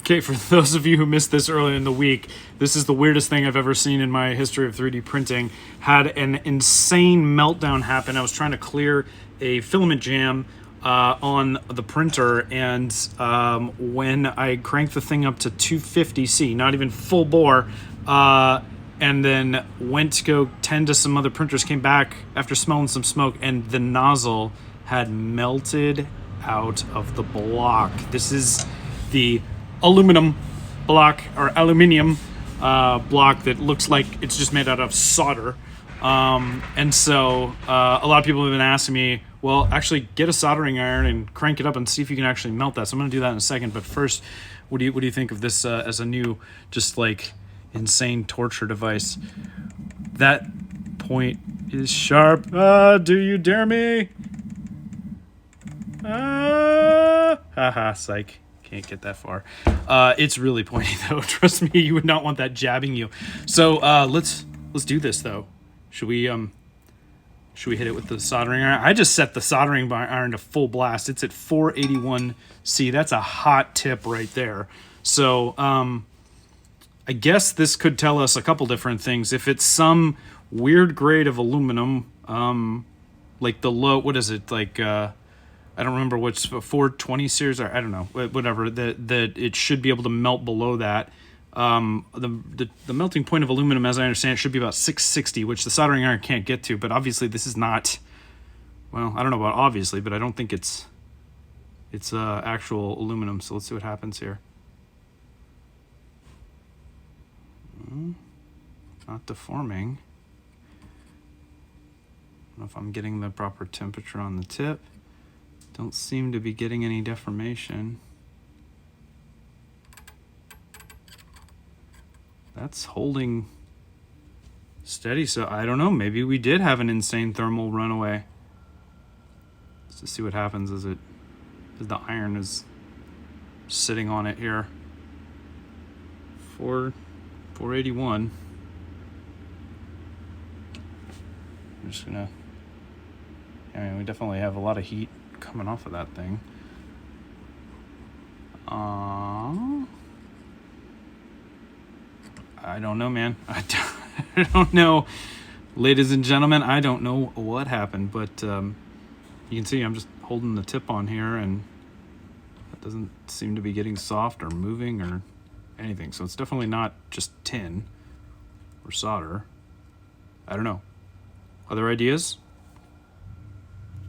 Okay, for those of you who missed this earlier in the week, this is the weirdest thing I've ever seen in my history of 3D printing. Had an insane meltdown happen. I was trying to clear a filament jam on the printer, and when I cranked the thing up to 250C, not even full bore, and then went to go tend to some other printers, came back after smelling some smoke, and the nozzle had melted out of the block. This is the aluminum block, or aluminium block, that looks like it's just made out of solder. And so a lot of people have been asking me, well, actually get a soldering iron and crank it up and see if you can actually melt that. So I'm going to do that in a second. But first, what do you think of this as a new, just like, insane torture device? That point is sharp. Do you dare me? Haha, psych. Can't get that far. It's really pointy though. Trust me, you would not want that jabbing you. So let's do this though. Should we hit it with the soldering iron? I just set the soldering iron to full blast. It's at 481C. That's a hot tip right there. So I guess this could tell us a couple different things. If it's some weird grade of aluminum, like the low, what is it, like I don't remember what's 420 series, or I don't know, whatever, that it should be able to melt below that. The melting point of aluminum, as I understand it, should be about 660, which the soldering iron can't get to. But obviously this is not, well, I don't know about obviously, but I don't think it's actual aluminum. So let's see what happens here. Not deforming. I don't know if I'm getting the proper temperature on the tip. Don't seem to be getting any deformation. That's holding steady, so I don't know. Maybe we did have an insane thermal runaway. Let's just see what happens as the iron is sitting on it here. 481. I'm just gonna, I mean, we definitely have a lot of heat coming off of that thing. I don't know, man. I don't know. Ladies and gentlemen, I don't know what happened, but you can see I'm just holding the tip on here, and it doesn't seem to be getting soft or moving or anything. So it's definitely not just tin or solder. I don't know. Other ideas?